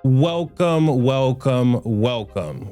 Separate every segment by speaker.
Speaker 1: Welcome, welcome, welcome.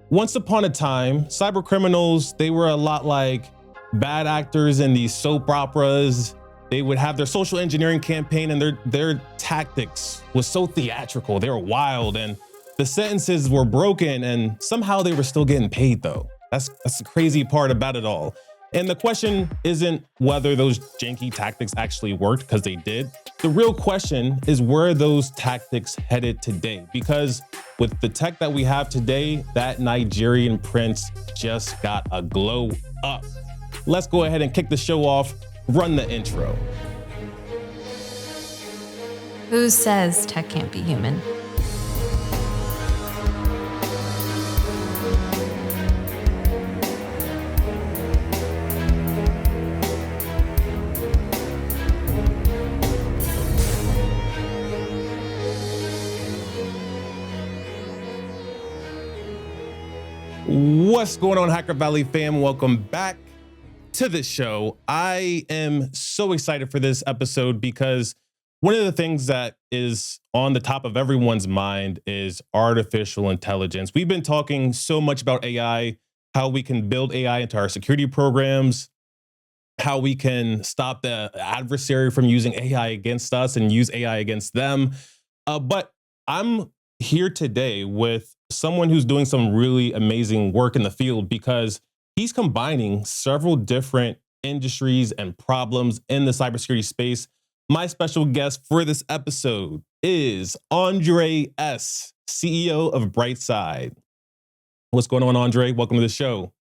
Speaker 1: Once upon a time, cybercriminals, they were a lot like bad actors in these soap operas. They would have their social engineering campaign and their tactics was so theatrical. They were wild and the sentences were broken and somehow they were still getting paid though. That's the crazy part about it all. And the question isn't whether those janky tactics actually worked, because they did. The real question is where those tactics headed today, because with the tech that we have today, that Nigerian prince just got a glow up. Let's go ahead and kick the show off. Run the intro.
Speaker 2: Who says tech can't be human?
Speaker 1: What's going on, Hacker Valley fam? Welcome back to the show. I am so excited for this episode because one of the things that is on the top of everyone's mind is artificial intelligence. We've been talking so much about AI, how we can build AI into our security programs, how we can stop the adversary from using AI against us and use AI against them. But I'm here today with someone who's doing some really amazing work in the field because he's combining several different industries and problems in the cybersecurity space. My special guest for this episode is Andrey S., CEO of Brightside. What's going on, Andrey? Welcome to the show.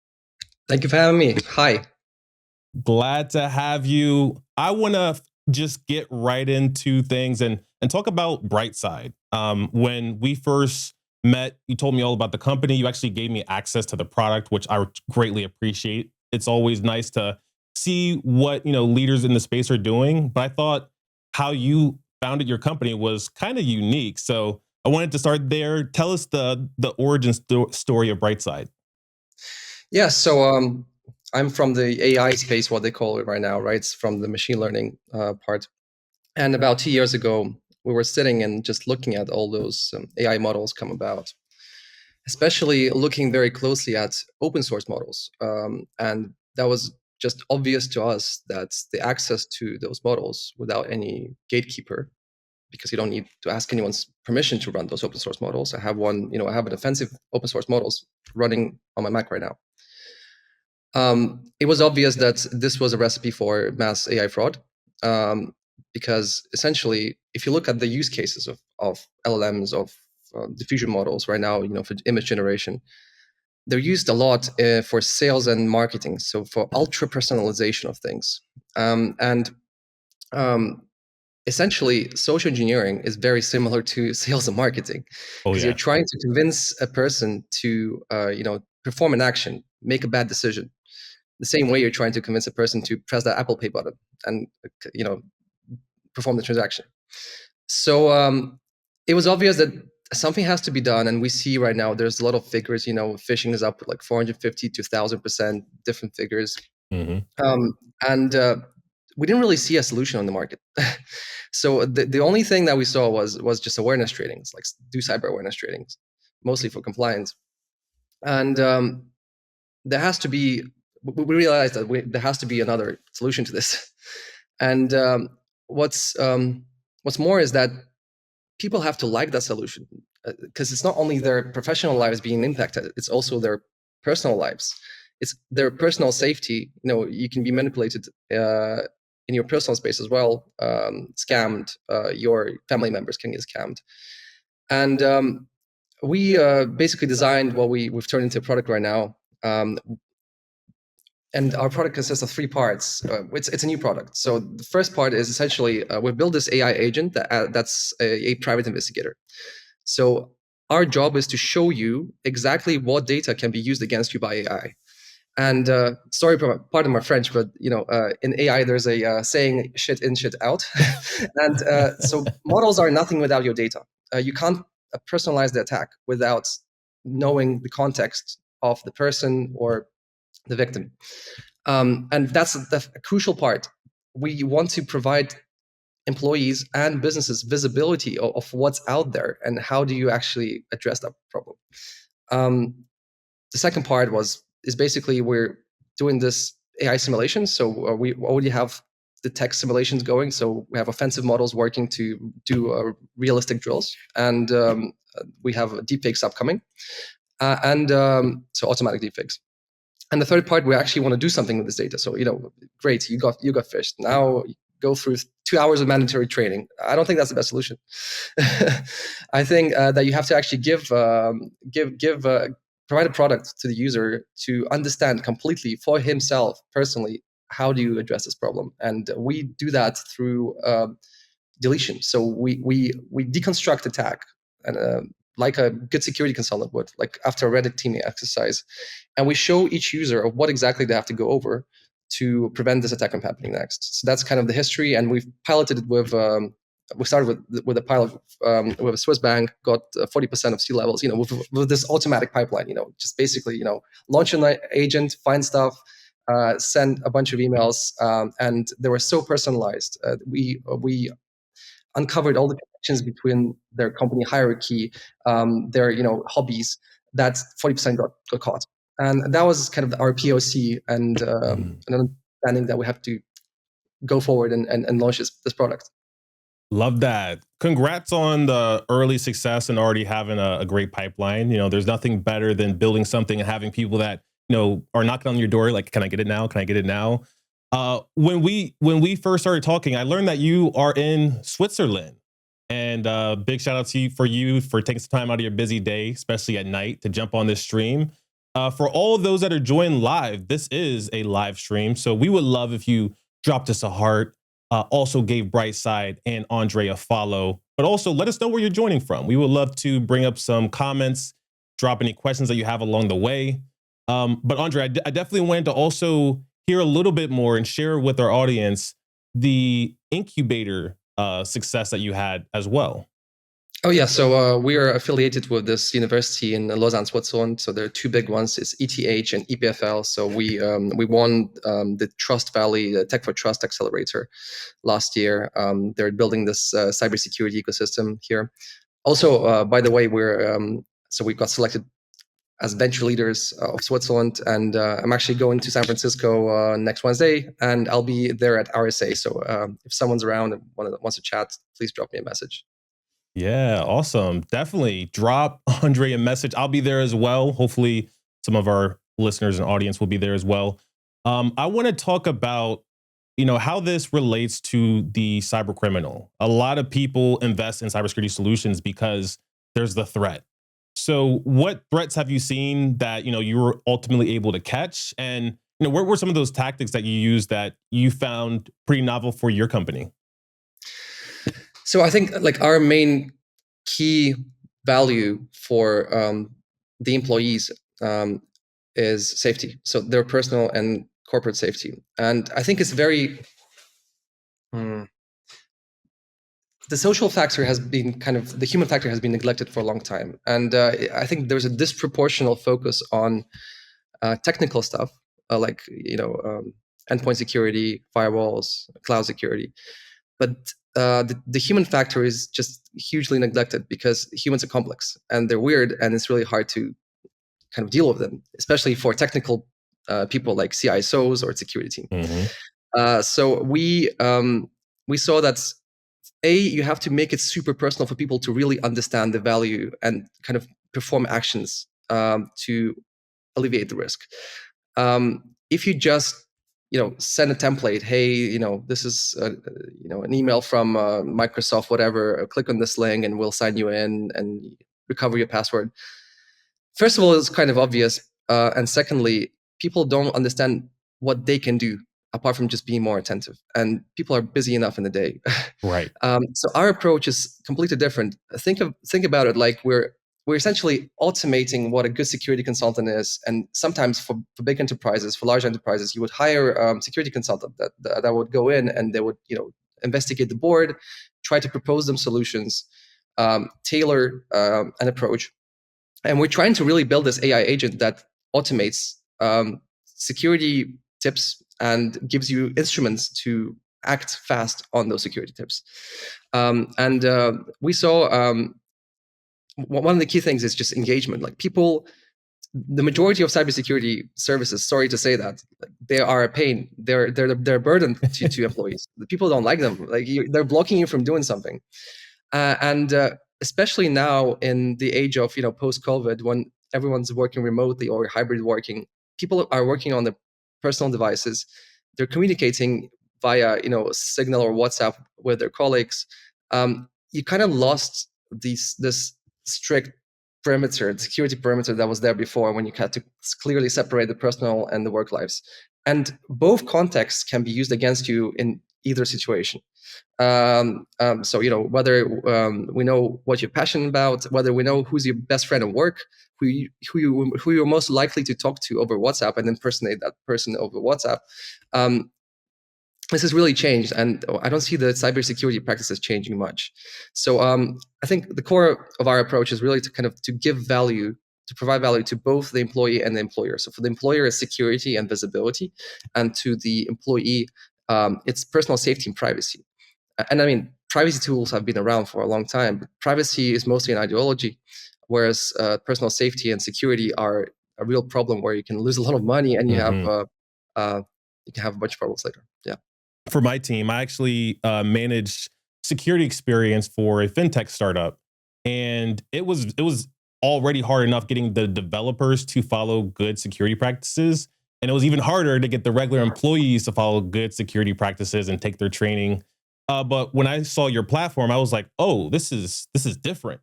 Speaker 3: Thank you for having me. Hi.
Speaker 1: Glad to have you. I want to just get right into things and talk about Brightside. When we first met, you told me all about the company. You actually gave me access to the product, which I greatly appreciate. It's always nice to see what leaders in the space are doing. But I thought how you founded your company was kind of unique. So I wanted to start there. Tell us the origin story of Brightside.
Speaker 3: Yeah, so I'm from the AI space, what they call it right now, right? It's from the machine learning part. And about 2 years ago, we were sitting and just looking at all those AI models come about, especially looking very closely at open source models. And that was just obvious to us that the access to those models without any gatekeeper, because you don't need to ask anyone's permission to run those open source models. I have one, I have an offensive open source models running on my Mac right now. It was obvious that this was a recipe for mass AI fraud. Because essentially, if you look at the use cases of LLMs, of diffusion models right now, for image generation, they're used a lot for sales and marketing, so for ultra personalization of things. Essentially, social engineering is very similar to sales and marketing, because you're trying to convince a person to, perform an action, make a bad decision, the same way you're trying to convince a person to press that Apple Pay button and, perform the transaction. So it was obvious that something has to be done, and we see right now there's a lot of figures. Phishing is up like 450 to 1,000%, different figures. And we didn't really see a solution on the market. So the only thing that we saw was just awareness trainings, like do cyber awareness trainings, mostly for compliance. And there has to be. We realized that there has to be another solution to this. And what's more is that people have to like that solution, because it's not only their professional lives being impacted, it's also their personal lives. It's their personal safety. You can be manipulated in your personal space as well, scammed. Your family members can get scammed. And we basically designed what we've turned into a product right now. And our product consists of 3 parts. It's a new product. So the first part is essentially we've built this AI agent that's a private investigator. So our job is to show you exactly what data can be used against you by AI. And sorry, pardon my French, but in AI there's a saying, "Shit in, shit out." And so models are nothing without your data. You can't personalize the attack without knowing the context of the person or the victim. And that's the crucial part. We want to provide employees and businesses visibility of what's out there, and how do you actually address that problem. The second part is basically we're doing this AI simulation. So we already have the text simulations going. So we have offensive models working to do realistic drills, and we have deepfakes upcoming, and so automatic deepfakes. And the third part, we actually want to do something with this data. So great, you got fished. Now go through 2 hours of mandatory training. I don't think that's the best solution. I think that you have to actually provide a product to the user to understand completely for himself personally, how do you address this problem? And we do that through deletion. So we deconstruct attack, and like a good security consultant would, like after a Reddit teaming exercise, and we show each user of what exactly they have to go over to prevent this attack from happening next. So that's kind of the history, and we've piloted it with. We started with a pilot with a Swiss bank, got 40% of C-levels, with this automatic pipeline, just basically, launch an agent, find stuff, send a bunch of emails, and they were so personalized. We uncovered all the connections between their company hierarchy, their hobbies, that 40% got caught. And that was kind of our POC, and an understanding that we have to go forward and launch this product.
Speaker 1: Love that. Congrats on the early success and already having a great pipeline. There's nothing better than building something and having people that, are knocking on your door like, can I get it now? Can I get it now? When we first started talking, I learned that you are in Switzerland. And big shout out to you for taking some time out of your busy day, especially at night, to jump on this stream. For all of those that are joining live, this is a live stream. So we would love if you dropped us a heart, also gave Brightside and Andrey a follow, but also let us know where you're joining from. We would love to bring up some comments, drop any questions that you have along the way. But Andrey, I definitely wanted to also hear a little bit more and share with our audience the incubator success that you had as well.
Speaker 3: Oh yeah, so we are affiliated with this university in Lausanne, Switzerland. So there are two big ones: it's ETH and EPFL. So we won the Trust Valley Tech for Trust Accelerator last year. They're building this cybersecurity ecosystem here. Also, by the way, we got selected as venture leaders of Switzerland, and I'm actually going to San Francisco next Wednesday, and I'll be there at RSA. So if someone's around and wants to chat, please drop me a message.
Speaker 1: Yeah, awesome. Definitely drop Andrey a message. I'll be there as well. Hopefully some of our listeners and audience will be there as well. I want to talk about, how this relates to the cybercriminal. A lot of people invest in cybersecurity solutions because there's the threat. So what threats have you seen that, you were ultimately able to catch? And, what were some of those tactics that you used that you found pretty novel for your company?
Speaker 3: So I think our main key value for the employees is safety. So their personal and corporate safety. And I think it's very, the social factor has been the human factor has been neglected for a long time. And I think there's a disproportional focus on technical stuff, endpoint security, firewalls, cloud security. But the human factor is just hugely neglected because humans are complex and they're weird, and it's really hard to kind of deal with them, especially for technical people like CISOs or security team.
Speaker 1: Mm-hmm.
Speaker 3: So we saw that you have to make it super personal for people to really understand the value and kind of perform actions to alleviate the risk. If you just send a template, hey, this is an email from Microsoft, whatever, click on this link and we'll sign you in and recover your password. First of all, it's kind of obvious, and secondly, people don't understand what they can do apart from just being more attentive, and people are busy enough in the day.
Speaker 1: Right.
Speaker 3: So our approach is completely different. Think about it like we're essentially automating what a good security consultant is. And sometimes for big enterprises, for large enterprises, you would hire a security consultant that would go in and they would investigate the board, try to propose them solutions, tailor an approach. And we're trying to really build this AI agent that automates security tips and gives you instruments to act fast on those security tips. And we saw one of the key things is just engagement. Like people, the majority of cybersecurity services, sorry to say that, like, they are a pain. They're a burden to employees. The people don't like them. Like they're blocking you from doing something. And especially now in the age of post-COVID, when everyone's working remotely or hybrid working, people are working on their personal devices. They're communicating via Signal or WhatsApp with their colleagues. You kind of lost this strict perimeter, the security perimeter that was there before, when you had to clearly separate the personal and the work lives. And both contexts can be used against you in either situation. So whether we know what you're passionate about, whether we know who's your best friend at work, who you're most likely to talk to over WhatsApp, and impersonate that person over WhatsApp. This has really changed, and I don't see the cybersecurity practices changing much. So I think the core of our approach is really to give value, to provide value to both the employee and the employer. So for the employer, it's security and visibility, and to the employee, it's personal safety and privacy. And I mean, privacy tools have been around for a long time, but privacy is mostly an ideology, whereas personal safety and security are a real problem, where you can lose a lot of money and you have you can have a bunch of problems later. Yeah.
Speaker 1: For my team, I actually managed security experience for a fintech startup, and it was already hard enough getting the developers to follow good security practices, and it was even harder to get the regular employees to follow good security practices and take their training. But when I saw your platform, I was like, oh, this is different,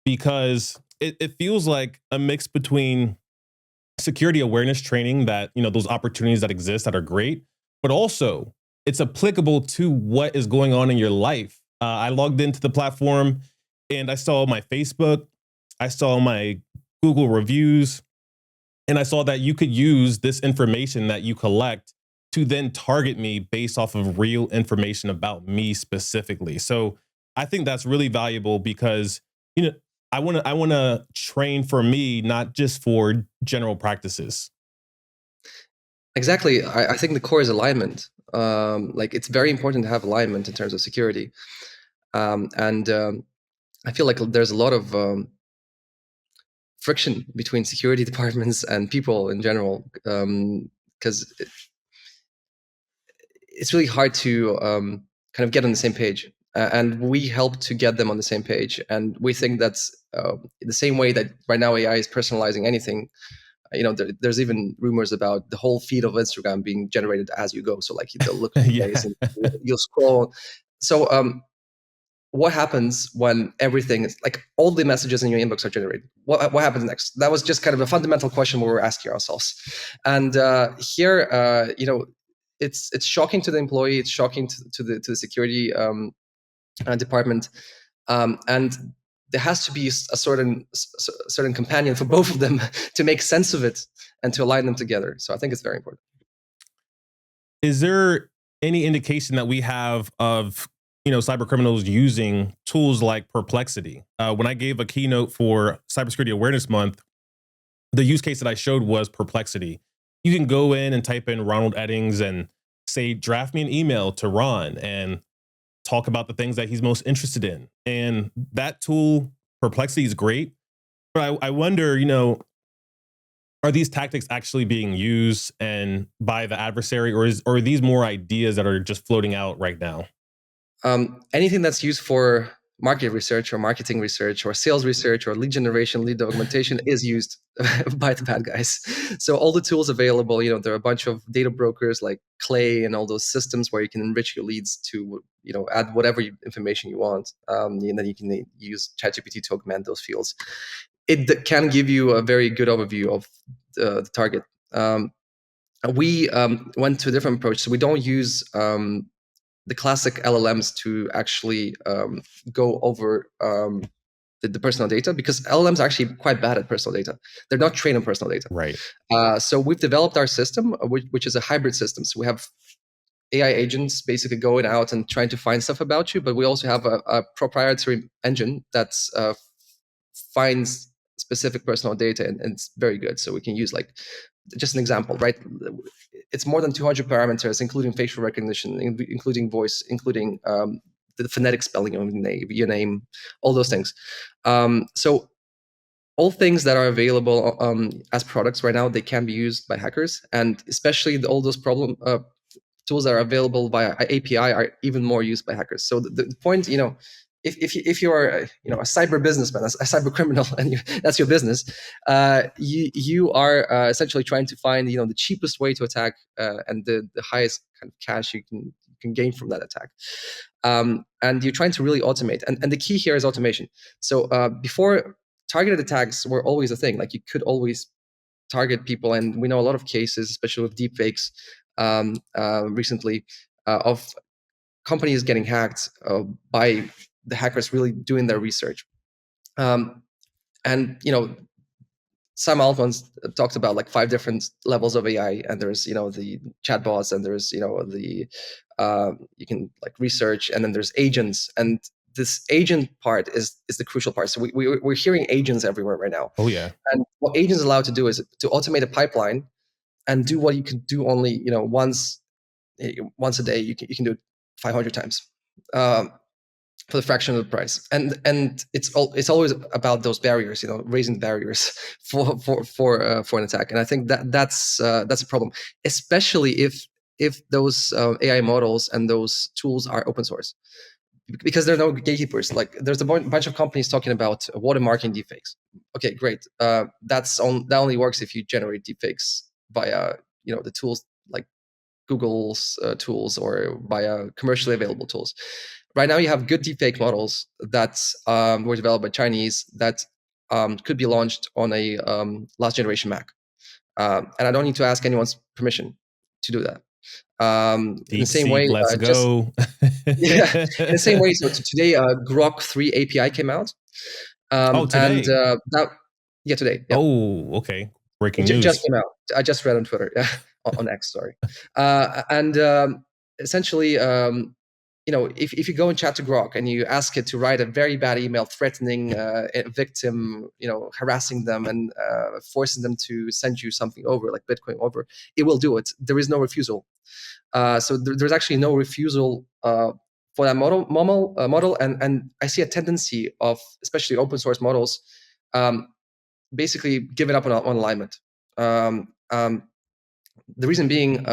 Speaker 1: because it feels like a mix between security awareness training, that those opportunities that exist that are great, but also it's applicable to what is going on in your life. I logged into the platform and I saw my Facebook, I saw my Google reviews, and I saw that you could use this information that you collect to then target me based off of real information about me specifically. So I think that's really valuable, because I want to train for me, not just for general practices.
Speaker 3: Exactly. I think the core is alignment. Like it's very important to have alignment in terms of security. And I feel like there's a lot of friction between security departments and people in general, because it's really hard to kind of get on the same page. And we help to get them on the same page. And we think that's the same way that right now AI is personalizing anything. There's even rumors about the whole feed of Instagram being generated as you go. So like they'll look at
Speaker 1: Yeah.
Speaker 3: place and you'll scroll. So what happens when everything is like all the messages in your inbox are generated? What happens next? That was just kind of a fundamental question we were asking ourselves. And here, it's shocking to the employee. It's shocking to the security department, and there has to be a certain companion for both of them to make sense of it and to align them together. So I think it's very important.
Speaker 1: Is there any indication that we have of cyber criminals using tools like Perplexity? When I gave a keynote for Cybersecurity Awareness Month, the use case that I showed was Perplexity. You can go in and type in Ronald Eddings and say, draft me an email to Ron, and talk about the things that he's most interested in. And that tool, Perplexity, is great. But I wonder, are these tactics actually being used and by the adversary, or are these more ideas that are just floating out right now?
Speaker 3: Anything that's used for market research or marketing research or sales research or lead generation, lead augmentation is used by the bad guys. So all the tools available, there are a bunch of data brokers like Clay and all those systems where you can enrich your leads to, add whatever information you want. And then you can use ChatGPT to augment those fields. It can give you a very good overview of the target. We went to a different approach. So we don't use the classic LLMs to actually go over the personal data, because LLMs are actually quite bad at personal data. They're not trained on personal data.
Speaker 1: Right.
Speaker 3: So we've developed our system, which is a hybrid system. So we have AI agents basically going out and trying to find stuff about you, but we also have a proprietary engine that finds specific personal data, and it's very good. So we can use, like, just an example, right? it's more than 200 parameters, including facial recognition, including voice, including the phonetic spelling of your name, all those things. So all things that are available as products right now, they can be used by hackers, and especially all those tools that are available via API are even more used by hackers. So the point, if you are a cyber businessman, a cyber criminal, and that's your business, you are essentially trying to find the cheapest way to attack and the highest kind of cash you can gain from that attack. And you're trying to really automate, and the key here is automation. So before, targeted attacks were always a thing. Like, you could always target people, and we know a lot of cases, especially with deepfakes recently, of companies getting hacked by the hackers really doing their research. And Sam Altman talked about like 5 different levels of AI, and there's the chatbots, and there's the you can like research, and then there's agents, and this agent part is the crucial part. So we're hearing agents everywhere right now.
Speaker 1: Oh yeah.
Speaker 3: And what agents are allowed to do is to automate a pipeline and do what you can do only once a day. You can do it 500 times for the fraction of the price. And it's always about those barriers, raising barriers for an attack. And I think that's a problem, especially if those AI models and those tools are open source, because there are no gatekeepers. Like, there's a bunch of companies talking about watermarking deepfakes. Okay, great. That only works if you generate deepfakes via the tools like Google's tools or via commercially available tools. Right now, you have good deepfake models that were developed by Chinese that could be launched on a last generation Mac, and I don't need to ask anyone's permission to do that. In the same way,
Speaker 1: let's go.
Speaker 3: Yeah, in the same way. So today, Grok 3 API came out.
Speaker 1: Today.
Speaker 3: Today. Yeah.
Speaker 1: Oh, okay. Breaking news.
Speaker 3: Just came out. I just read on Twitter. Yeah, on X. Sorry. And essentially, if you go and chat to Grok and you ask it to write a very bad email threatening a victim, harassing them and forcing them to send you something over, like Bitcoin over, it will do it. There is no refusal. So there's actually no refusal for that model, and I see a tendency of, especially open source models, basically give it up on alignment. The reason being,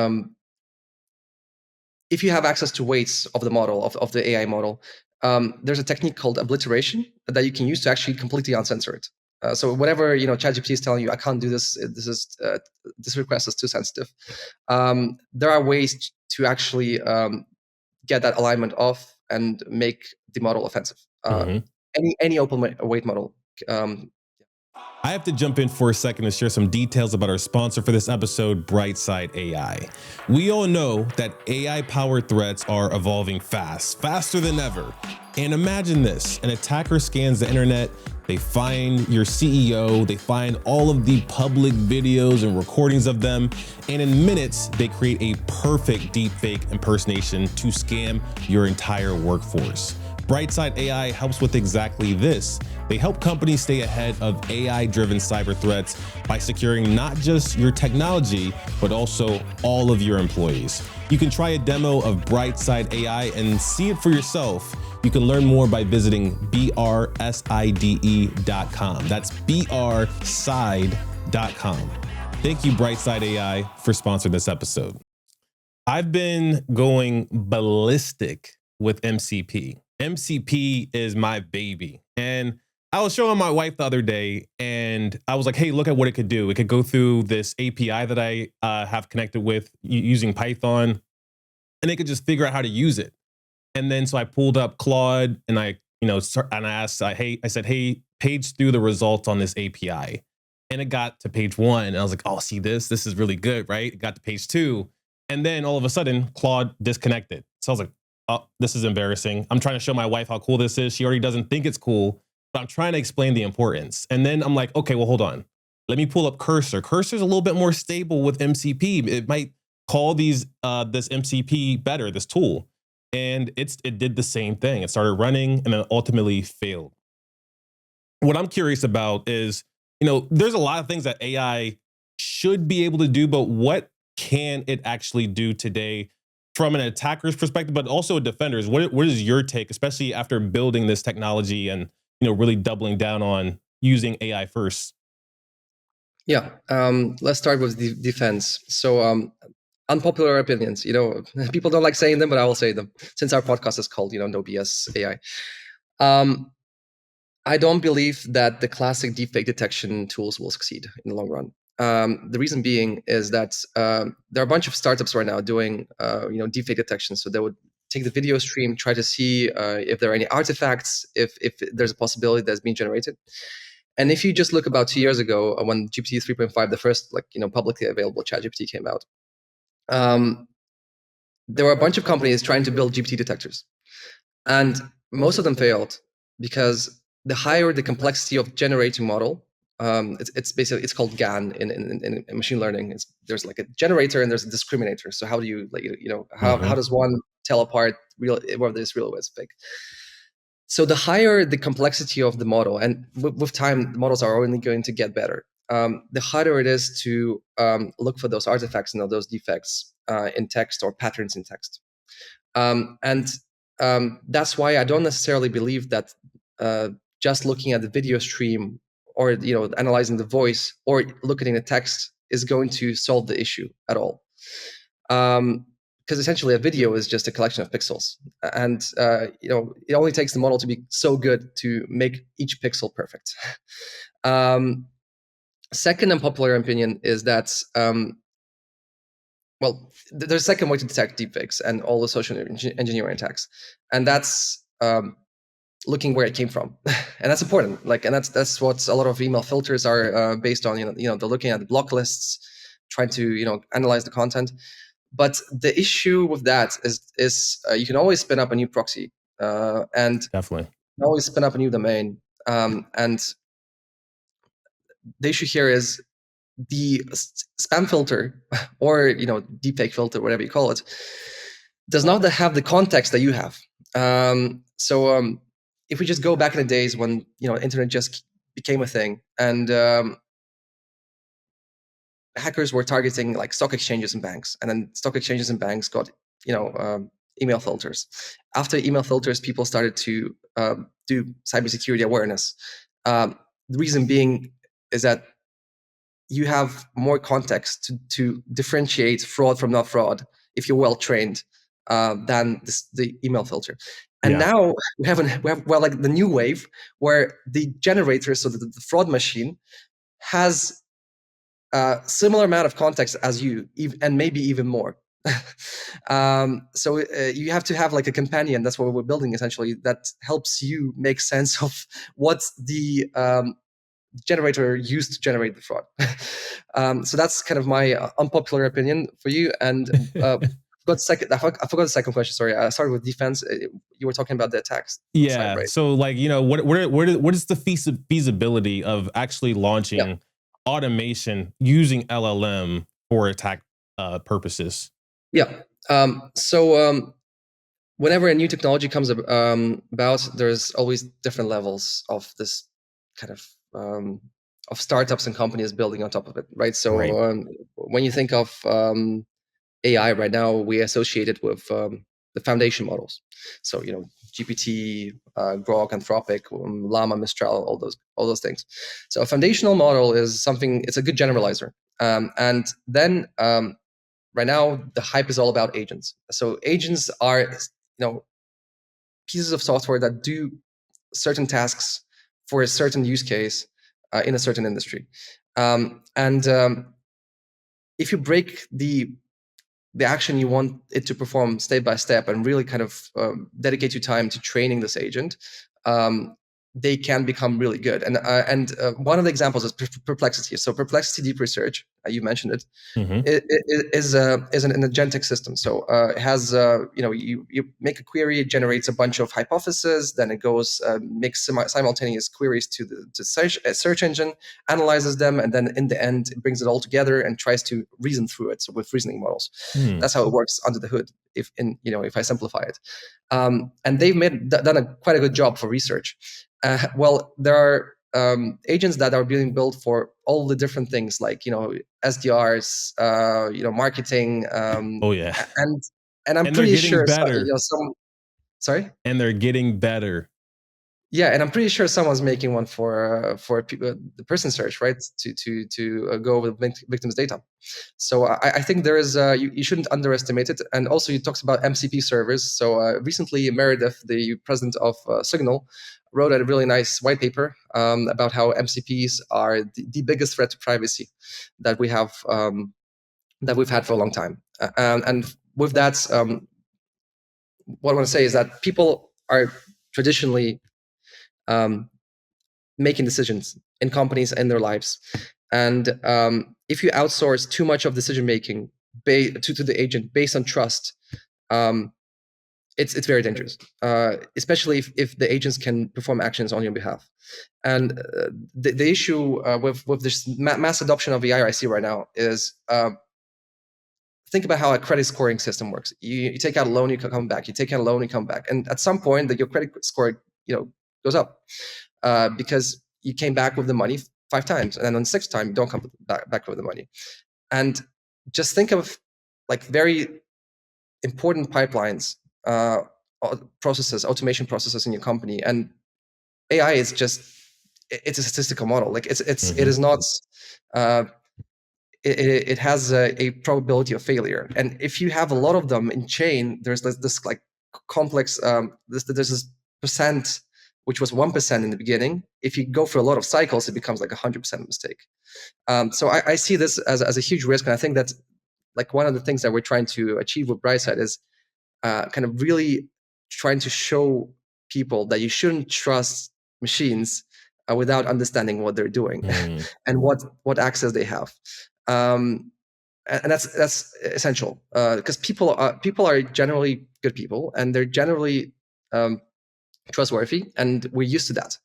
Speaker 3: if you have access to weights of the model, of the AI model, there's a technique called obliteration that you can use to actually completely uncensor it. So whatever ChatGPT is telling you, I can't do this. This request is too sensitive. There are ways to actually get that alignment off and make the model offensive. Any open weight model.
Speaker 1: I have to jump in for a second to share some details about our sponsor for this episode, Brightside AI. We all know that AI-powered threats are evolving faster than ever. And imagine this, an attacker scans the internet, they find your CEO, they find all of the public videos and recordings of them, and in minutes, they create a perfect deepfake impersonation to scam your entire workforce. Brightside AI helps with exactly this. They help companies stay ahead of AI-driven cyber threats by securing not just your technology, but also all of your employees. You can try a demo of Brightside AI and see it for yourself. You can learn more by visiting brside.com. That's brside.com. Thank you, Brightside AI, for sponsoring this episode. I've been going ballistic with MCP. MCP is my baby. And I was showing my wife the other day and I was like, hey, look at what it could do. It could go through this API that I have connected with using Python, and it could just figure out how to use it. And then so I pulled up Claude and I asked, I said, hey, page through the results on this API. And it got to page 1 and I was like, oh, see this is really good, right? It got to page 2. And then all of a sudden Claude disconnected. So I was like, oh, this is embarrassing. I'm trying to show my wife how cool this is. She already doesn't think it's cool, but I'm trying to explain the importance. And then I'm like, okay, well, hold on. Let me pull up Cursor. Cursor's a little bit more stable with MCP. It might call this MCP better, this tool. And it did the same thing. It started running and then ultimately failed. What I'm curious about is, there's a lot of things that AI should be able to do, but what can it actually do today from an attacker's perspective, but also a defender's? What is your take, especially after building this technology and really doubling down on using AI first?
Speaker 3: Yeah, let's start with defense. So unpopular opinions, people don't like saying them, but I will say them since our podcast is called, No BS AI. I don't believe that the classic deepfake detection tools will succeed in the long run. The reason being is that there are a bunch of startups right now doing, deepfake detection. So they would take the video stream, try to see if there are any artifacts, if there's a possibility that's being generated. And if you just look about 2 years ago, when GPT 3.5, the first publicly available ChatGPT came out, there were a bunch of companies trying to build GPT detectors, and most of them failed because the higher the complexity of generating model, it's called GAN in machine learning. There's like a generator and there's a discriminator. So how do you how does one tell apart whether it's real or it's fake? So the higher the complexity of the model, and with time, the models are only going to get better. The harder it is to look for those artifacts and those defects in text or patterns in text. And that's why I don't necessarily believe that just looking at the video stream or analyzing the voice or looking at the text is going to solve the issue at all. Because essentially a video is just a collection of pixels, and it only takes the model to be so good to make each pixel perfect. Second unpopular opinion is that there's a second way to detect deepfakes and all the social engineering attacks, and that's looking where it came from, and that's important. And that's what a lot of email filters are based on. They're looking at the block lists, trying to analyze the content. But the issue with that is you can always spin up a new proxy, and
Speaker 1: definitely
Speaker 3: you can always spin up a new domain. And the issue here is the spam filter or deepfake filter, whatever you call it, does not have the context that you have. So if we just go back in the days when internet just became a thing, and hackers were targeting like stock exchanges and banks, and then stock exchanges and banks got email filters. After email filters, people started to do cybersecurity awareness. The reason being is that you have more context to differentiate fraud from not fraud if you're well trained than the email filter. And now we have like the new wave where the generator, so the fraud machine, has a similar amount of context as you, and maybe even more. So you have to have like a companion. That's what we're building essentially, that helps you make sense of what the generator used to generate the fraud. So that's kind of my unpopular opinion for you. And I forgot the second question. Sorry, I started with defense. You were talking about the attacks.
Speaker 1: Yeah.
Speaker 3: Side, right?
Speaker 1: So what is the feasibility of actually launching automation using LLM for attack purposes?
Speaker 3: Yeah. So whenever a new technology comes about, there's always different levels of this kind of startups and companies building on top of it, right? So when you think of AI right now, we associate it with the foundation models. So GPT, Grok, Anthropic, Llama, Mistral, all those things. So a foundational model is something. It's a good generalizer, and then right now the hype is all about agents. So agents are pieces of software that do certain tasks for a certain use case in a certain industry, and if you break the action you want it to perform step by step and really kind of dedicate your time to training this agent, they can become really good. And one of the examples is Perplexity. So Perplexity Deep Research, you mentioned it, is an agentic system. So it has you make a query, it generates a bunch of hypotheses, then it goes makes simultaneous queries to the search engine, analyzes them, and then in the end it brings it all together and tries to reason through it. So with reasoning models, that's how it works under the hood. If I simplify it, and they've done quite a good job for research. Well, there are agents that are being built for all the different things, like SDRs, marketing.
Speaker 1: Oh yeah,
Speaker 3: And I'm
Speaker 1: and they're
Speaker 3: pretty
Speaker 1: getting
Speaker 3: sure
Speaker 1: better.
Speaker 3: some. Sorry.
Speaker 1: And they're getting better.
Speaker 3: Yeah, and I'm pretty sure someone's making one for the person search, right? To go with victims' data. So I think there is you shouldn't underestimate it. And also, you talked about MCP servers. So recently, Meredith, the president of Signal, wrote a really nice white paper about how MCPs are the biggest threat to privacy that we have that we've had for a long time. And with that, what I want to say is that people are traditionally making decisions in companies and their lives. And if you outsource too much of decision making to the agent based on trust, it's very dangerous, especially if the agents can perform actions on your behalf. And the issue with this mass adoption of AI I see right now is think about how a credit scoring system works. You take out a loan, you come back. You take out a loan, you come back, and at some point, that your credit score goes up because you came back with the money 5 times, and then on the 6th time you don't come back with the money. And just think of like very important pipelines, processes, automation processes in your company, and AI is just it's a statistical model. Like it is not. It has a probability of failure, and if you have a lot of them in chain, there's this like complex. There's this percent, which was 1% in the beginning. If you go through a lot of cycles, it becomes like 100% mistake. So I see this as a huge risk, and I think that like one of the things that we're trying to achieve with Brightside is kind of really trying to show people that you shouldn't trust machines without understanding what they're doing and what access they have. And that's essential because people are generally good people, and they're generally trustworthy, and we're used to that.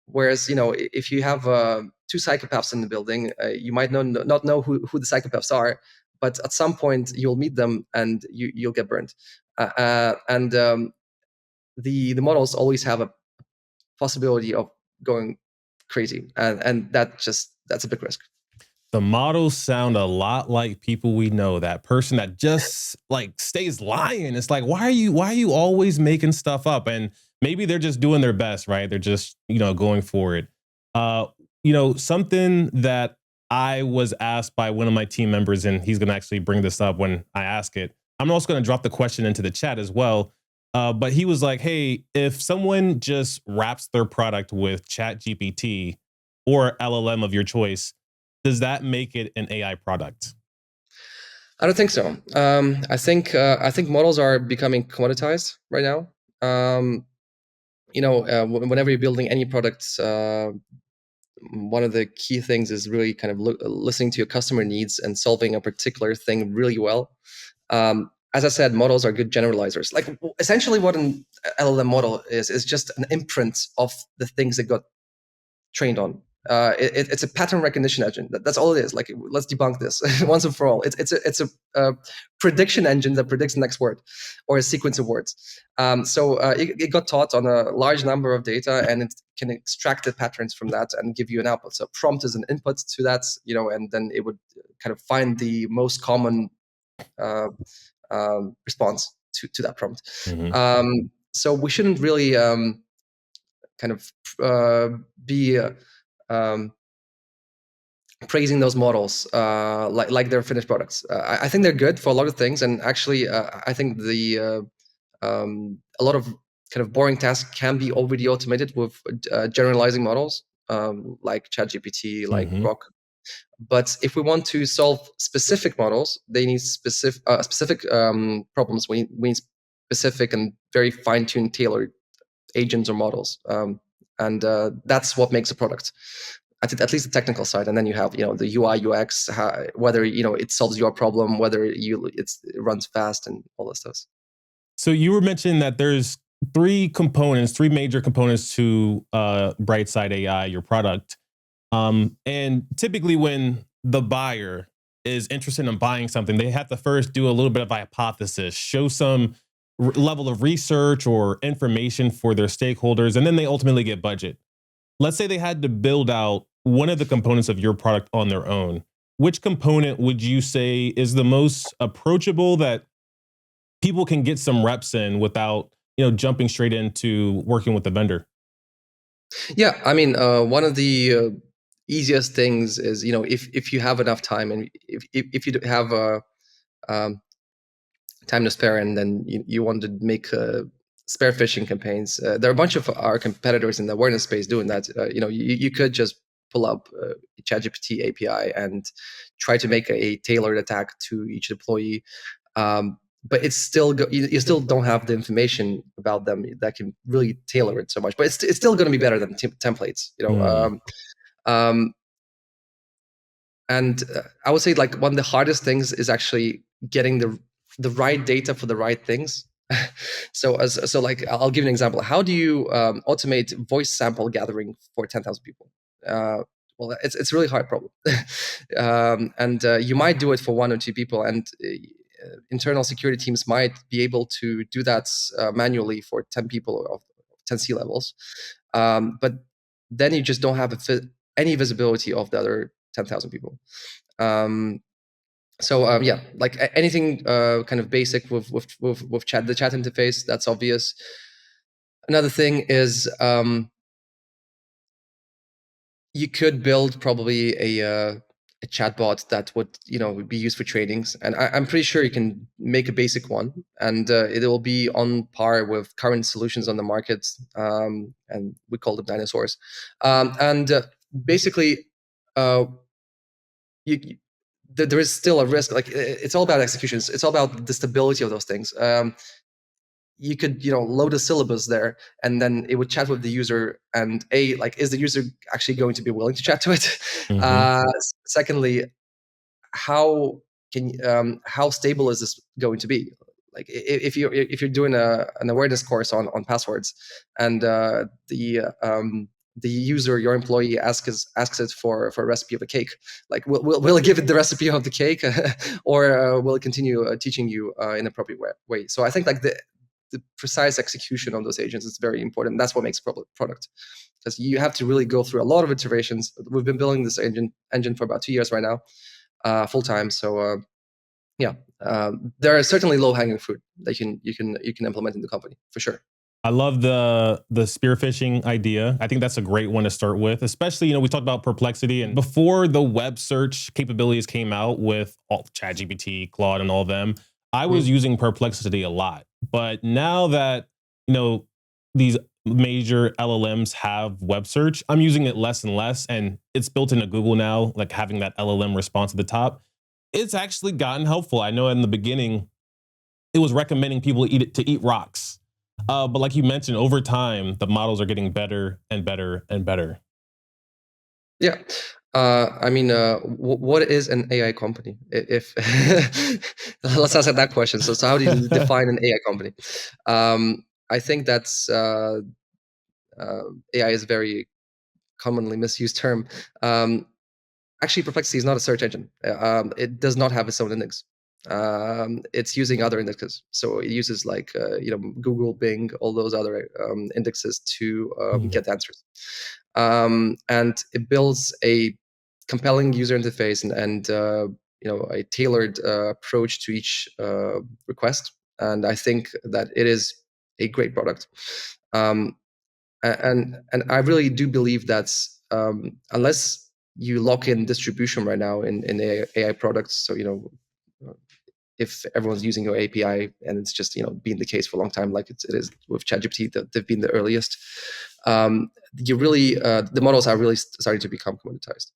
Speaker 3: Whereas if you have 2 psychopaths in the building, you might not know who the psychopaths are, but at some point you'll meet them and you'll get burned. And the models always have a possibility of going crazy, and that's a big risk.
Speaker 1: The models sound a lot like people we know. That person that just like stays lying. It's like, why are you always making stuff up? And maybe they're just doing their best, right? They're just, going for it. Something that I was asked by one of my team members, and he's going to actually bring this up when I ask it. I'm also going to drop the question into the chat as well. But he was like, hey, if someone just wraps their product with Chat GPT or LLM of your choice, does that make it an AI product?
Speaker 3: I don't think so. I think models are becoming commoditized right now. Whenever you're building any products, one of the key things is really kind of listening to your customer needs and solving a particular thing really well. As I said, models are good generalizers. Like essentially what an LLM model is just an imprint of the things it got trained on. It's a pattern recognition engine. That's all it is. Like, let's debunk this once and for all. It's a prediction engine that predicts the next word or a sequence of words. So it got taught on a large number of data, and it can extract the patterns from that and give you an output. So prompt is an input to that, and then it would kind of find the most common response to that prompt. So we shouldn't really kind of be praising those models like they're finished products. I think they're good for a lot of things, and actually, I think a lot of kind of boring tasks can be already automated with generalizing models like ChatGPT, like Grok. But if we want to solve specific models, they need specific problems. We need specific and very fine-tuned, tailored agents or models, and that's what makes a product. At least the technical side, and then you have the UI UX, whether it solves your problem, whether it runs fast, and all this stuff.
Speaker 1: So you were mentioning that there's three major components to Brightside AI, your product. And typically when the buyer is interested in buying something, they have to first do a little bit of a hypothesis, show some level of research or information for their stakeholders, and then they ultimately get budget. let's say they had to build out one of the components of your product on their own. Which component would you say is the most approachable that people can get some reps in without, jumping straight into working with the vendor?
Speaker 3: Yeah, I mean, one of the easiest things is, if you have enough time, and if you have um, time to spare, and then you want to make spare phishing campaigns. There are a bunch of our competitors in the awareness space doing that. You could just pull up ChatGPT API and try to make a tailored attack to each employee. But it's still you still don't have the information about them that can really tailor it so much. But it's still going to be better than templates. Um, and I would say, like, one of the hardest things is actually getting the right data for the right things. So like, I'll give you an example. How do you automate voice sample gathering for 10,000 people? Well, it's a really hard problem. And you might do it for 1 or 2 people, and internal security teams might be able to do that manually for 10 people of 10 C levels. But then you just don't have any visibility of the other 10,000 people. Yeah, like anything kind of basic with chat, the chat interface, that's obvious. Another thing is you could build probably a chatbot that would be used for trainings, and I'm pretty sure you can make a basic one, and it will be on par with current solutions on the market, and we call them dinosaurs. And basically, you there is still a risk. Like, it's all about executions. It's all about the stability of those things. You could load a syllabus there, and then it would chat with the user, and like, is the user actually going to be willing to chat to it?
Speaker 1: Mm-hmm.
Speaker 3: Secondly, how stable is this going to be? Like, if you're doing an awareness course on passwords, and the user, your employee, asks it for a recipe of a cake, like, will it give it the recipe of the cake, or will it continue teaching you in a proper way? So I think, like, the precise execution of those agents is very important. That's what makes product, because you have to really go through a lot of iterations. We've been building this engine for about 2 years right now, full time. So yeah, there are certainly low hanging fruit that you can implement in the company, for sure.
Speaker 1: I love the spear phishing idea. I think that's a great one to start with, especially, we talked about Perplexity, and before the web search capabilities came out with all ChatGPT, Claude, and all of them, I was using Perplexity a lot. But now that, these major LLMs have web search, I'm using it less and less, and it's built into Google now, like having that LLM response at the top. It's actually gotten helpful. I know in the beginning, it was recommending people eat rocks. But like you mentioned, over time, the models are getting better and better and better.
Speaker 3: Yeah. I mean, what is an AI company? If let's answer that question. So how do you define an AI company? I think that's AI is a very commonly misused term. Actually, Perplexity is not a search engine. It does not have its own index. It's using other indexes. So it uses, like, Google, Bing, all those other indexes to get answers. And it builds a compelling user interface, and a tailored approach to each request. And I think that it is a great product. Um, and I really do believe that unless you lock in distribution right now in AI products, so if everyone's using your API, and it's just been the case for a long time, like it is with ChatGPT, they've been the earliest. You really the models are really starting to become commoditized.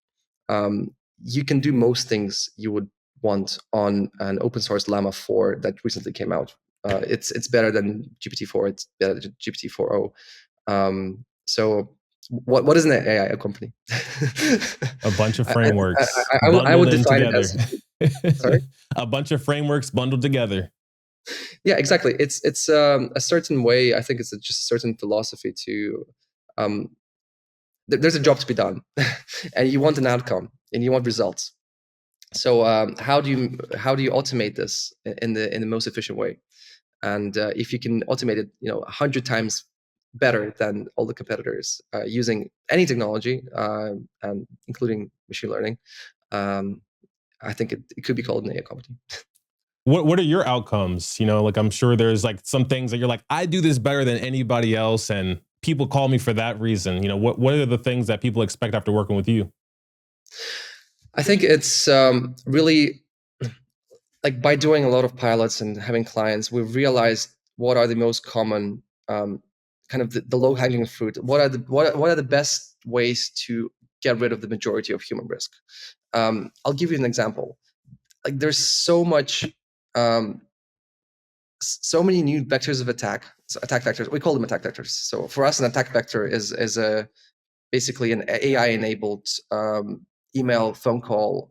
Speaker 3: You can do most things you would want on an open source Llama 4 that recently came out. It's better than GPT-4. It's better than GPT-4o. So what is an AI company?
Speaker 1: A bunch of frameworks
Speaker 3: I would
Speaker 1: bundled in
Speaker 3: define it
Speaker 1: together.
Speaker 3: as, sorry?
Speaker 1: A bunch of frameworks bundled together.
Speaker 3: Yeah, exactly. It's a certain way. I think it's just a certain philosophy to. There's a job to be done, and you want an outcome, and you want results. So how do you automate this in the most efficient way? And if you can automate it, 100 times better than all the competitors using any technology, and including machine learning. I think it could be called an AI company.
Speaker 1: What are your outcomes? Like I'm sure there's like some things that you're like, I do this better than anybody else, and people call me for that reason. What are the things that people expect after working with you?
Speaker 3: I think it's really like by doing a lot of pilots and having clients, we've realized what are the most common kind of the low hanging fruit. What are the best ways to get rid of the majority of human risk? I'll give you an example. Like there's so much, so many new vectors of attack. So attack vectors. We call them attack vectors. So for us, an attack vector is a basically an AI enabled email, phone call,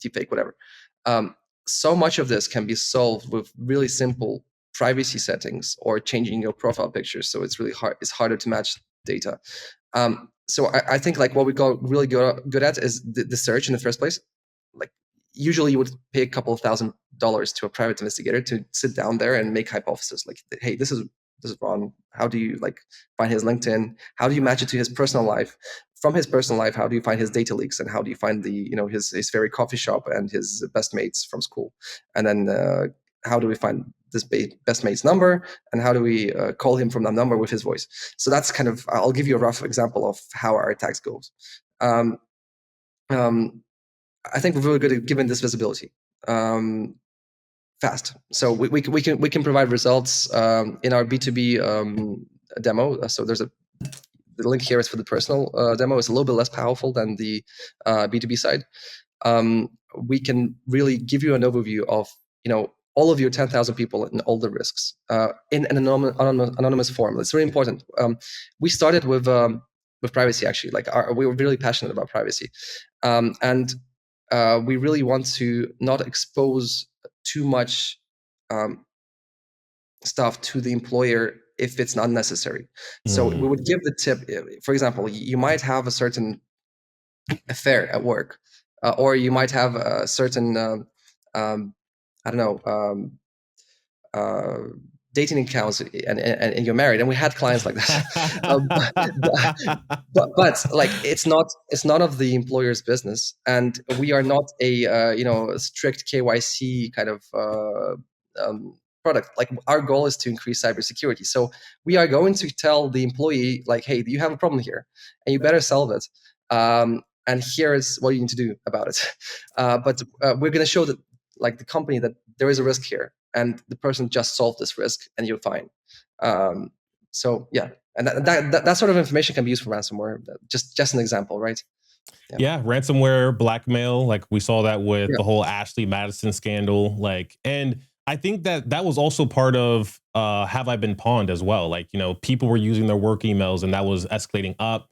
Speaker 3: deepfake, whatever. So much of this can be solved with really simple privacy settings or changing your profile pictures. So it's really hard. It's harder to match data. So I think like what we got really good at is the search in the first place. Like usually you would pay a couple of $1,000s to a private investigator to sit down there and make hypotheses like, hey, this is wrong. How do you like find his LinkedIn? How do you match it to his personal life? From his personal life, how do you find his data leaks? And how do you find the his favorite coffee shop and his best mates from school? And then how do we find this best mate's number? And how do we call him from that number with his voice? So that's kind of, I'll give you a rough example of how our attacks goes. I think we're really good at giving this visibility. Fast. So we can provide results in our B2B demo. So the link here is for the personal demo. It's a little bit less powerful than the B2B side. We can really give you an overview of all of your 10,000 people and all the risks in an anonymous form. It's really important. We started with privacy actually. Like we were really passionate about privacy, and we really want to not expose too much stuff to the employer if it's not necessary. So we would give the tip. For example, you might have a certain affair at work, or you might have a certain I don't know, dating accounts, and you're married, and we had clients like this. But like it's none of the employer's business, and we are not a strict KYC kind of product. Like our goal is to increase cybersecurity. So we are going to tell the employee like, hey, you have a problem here, and you better solve it. And here is what you need to do about it. But we're going to show that like the company that there is a risk here, and the person just solved this risk, and you're fine. So yeah, and that sort of information can be used for ransomware. Just an example, right?
Speaker 1: Yeah, ransomware, blackmail. Like we saw that with the whole Ashley Madison scandal. Like, and I think that was also part of Have I Been Pawned as well. Like, people were using their work emails, and that was escalating up.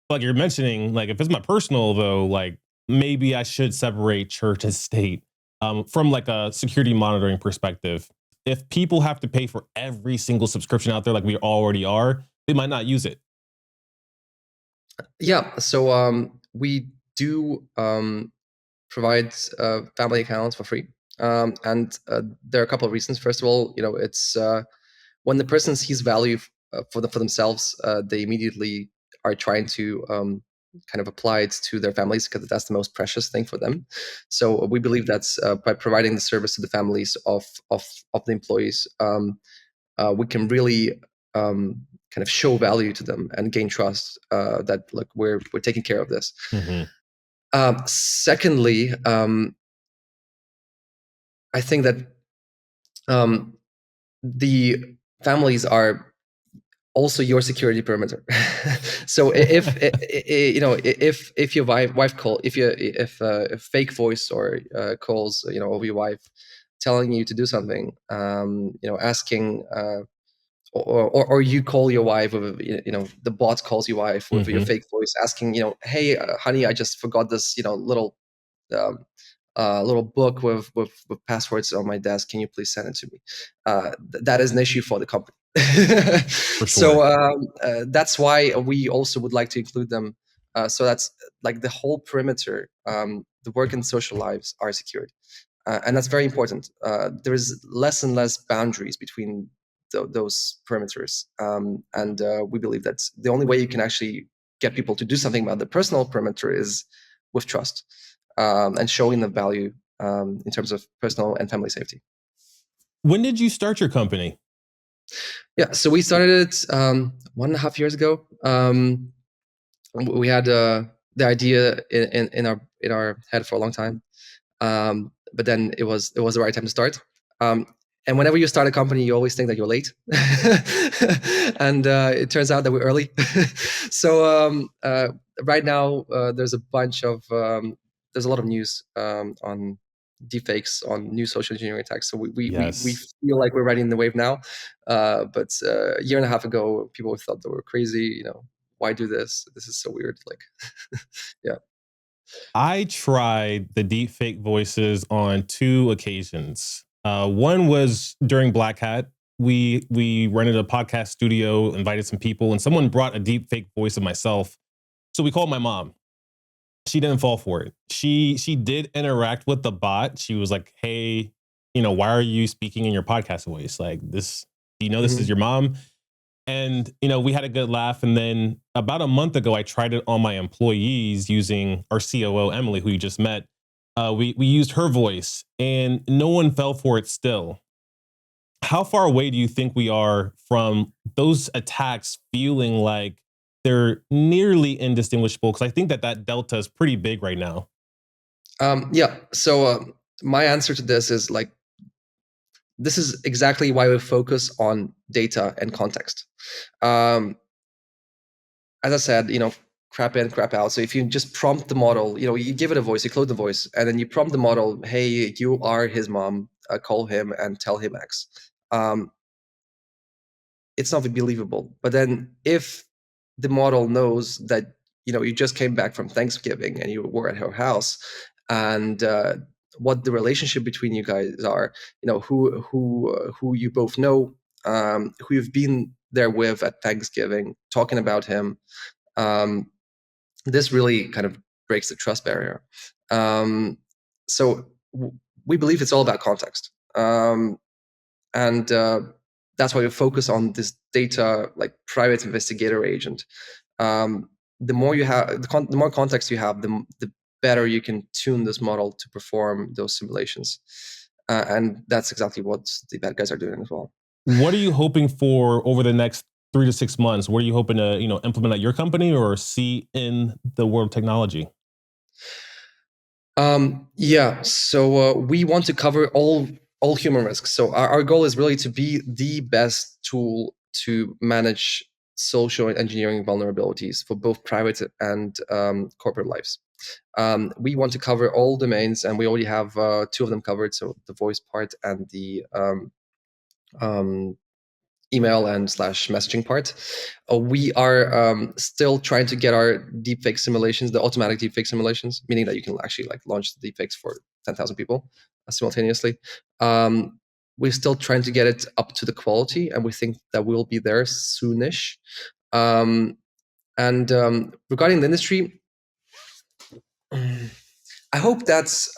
Speaker 1: Like you're mentioning, like if it's my personal though, like maybe I should separate church and state from like a security monitoring perspective. If people have to pay for every single subscription out there, like we already are, they might not use it.
Speaker 3: Yeah. So we do provide family accounts for free. And there are a couple of reasons. First of all, it's when the person sees value for themselves, they immediately are trying to kind of apply it to their families because that's the most precious thing for them. So we believe that's by providing the service to the families of the employees, we can really kind of show value to them and gain trust that look, we're taking care of this. Secondly, I think that the families are also your security perimeter. So if your wife call, if a fake voice or calls over your wife telling you to do something, asking or you call your wife with the bot calls your wife with your fake voice asking hey honey, I just forgot this um, little book with passwords on my desk, can you please send it to me? That is an issue for the company.
Speaker 1: For sure.
Speaker 3: So that's why we also would like to include them, so that's like the whole perimeter, the work and social lives are secured, and that's very important. There is less and less boundaries between those perimeters. And we believe that the only way you can actually get people to do something about the personal perimeter is with trust, and showing the value in terms of personal and family safety.
Speaker 1: When did you start your company?
Speaker 3: Yeah, so we started it 1.5 years ago. We had the idea in our head for a long time, but then it was the right time to start. And whenever you start a company, you always think that you're late, and it turns out that we're early. So right now, there's a bunch of there's a lot of news on deepfakes, on new social engineering attacks. So we feel like we're riding the wave now. But a year and a half ago, people thought that we're crazy. Why do this? This is so weird. Like, yeah.
Speaker 1: I tried the deepfake voices on 2 occasions. One was during Black Hat. We rented a podcast studio, invited some people, and someone brought a deepfake voice of myself. So we called my mom. She didn't fall for it. She did interact with the bot. She was like, "Hey, why are you speaking in your podcast voice? Like this, do you know this is your mom?" And, we had a good laugh. And then about a month ago, I tried it on my employees using our COO, Emily, who you just met. We used her voice and no one fell for it still. How far away do you think we are from those attacks feeling like they're nearly indistinguishable? Because I think that delta is pretty big right now.
Speaker 3: Yeah. So my answer to this is like, this is exactly why we focus on data and context. As I said, crap in, crap out. So if you just prompt the model, you give it a voice, you clone the voice, and then you prompt the model, "Hey, you are his mom. Call him and tell him X." It's not believable. But then if the model knows that you just came back from Thanksgiving and you were at her house, and what the relationship between you guys are, who you both know, who you've been there with at Thanksgiving, talking about him, this really kind of breaks the trust barrier. So we believe it's all about context, and that's why we focus on this data, like private investigator agent. The more you have, the more context you have, the better you can tune this model to perform those simulations. And that's exactly what the bad guys are doing as well.
Speaker 1: What are you hoping for over the next 3 to 6 months? What are you hoping to, implement at your company or see in the world of technology?
Speaker 3: Yeah, so we want to cover all human risks. So our goal is really to be the best tool to manage social engineering vulnerabilities for both private and corporate lives. We want to cover all domains, and we already have 2 of them covered. So the voice part and the email and / messaging part. We are still trying to get our deepfake simulations, the automatic deepfake simulations, meaning that you can actually like launch the deepfakes for 10,000 people simultaneously. We're still trying to get it up to the quality, and we think that we'll be there soonish. And regarding the industry, I hope that's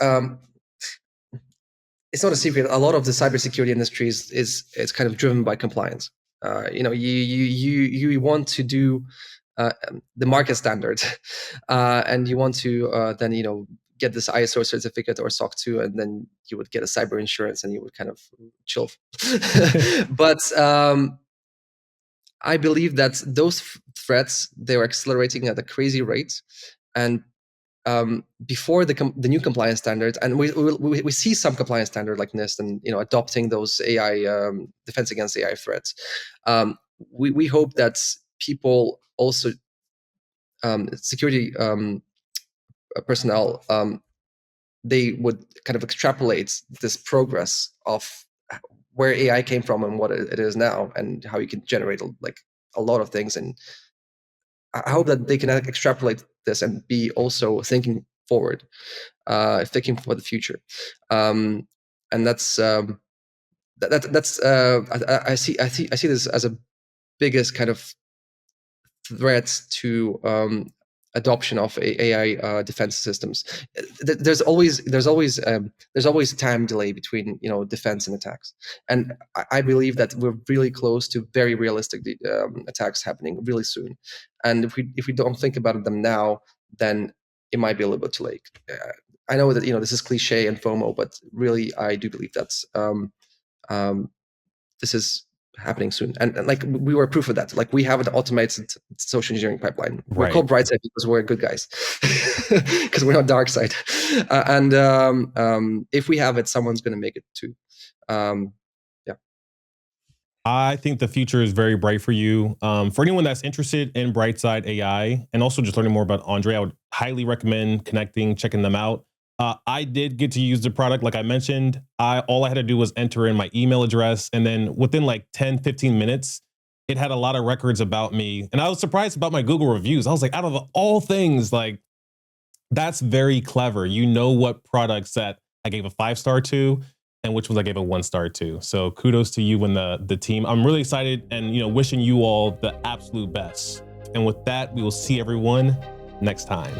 Speaker 3: it's not a secret. A lot of the cybersecurity industry is kind of driven by compliance. You want to do the market standard, and you want to then get this ISO certificate or SOC 2, and then you would get a cyber insurance, and you would kind of chill. But I believe that those threats, they are accelerating at a crazy rate, and before the new compliance standards, and we see some compliance standard like NIST and adopting those AI defense against AI threats. We hope that people also security personnel, they would kind of extrapolate this progress of where AI came from and what it is now, and how you can generate like a lot of things. And I hope that they can extrapolate this and be also thinking forward, thinking for the future. And that's I see this as a biggest kind of threat to adoption of AI defense systems. There's always a time delay between defense and attacks, and I believe that we're really close to very realistic attacks happening really soon. And if we don't think about them now, then it might be a little bit too late. I know that this is cliche and FOMO, but really I do believe that's this is happening soon. And like we were proof of that. Like we have an automated social engineering pipeline. We're
Speaker 1: Right.
Speaker 3: called Brightside because we're good guys, because we're not dark side. And if we have it, someone's going to make it too. Yeah.
Speaker 1: I think the future is very bright for you. For anyone that's interested in Brightside AI and also just learning more about Andrey, I would highly recommend connecting, checking them out. I did get to use the product. Like I mentioned, all I had to do was enter in my email address. And then within like 10, 15 minutes, it had a lot of records about me. And I was surprised about my Google reviews. I was like, out of all things, like that's very clever. You know what products that I gave a 5-star to and which ones I gave a 1-star to. So kudos to you and the team. I'm really excited and wishing you all the absolute best. And with that, we will see everyone next time.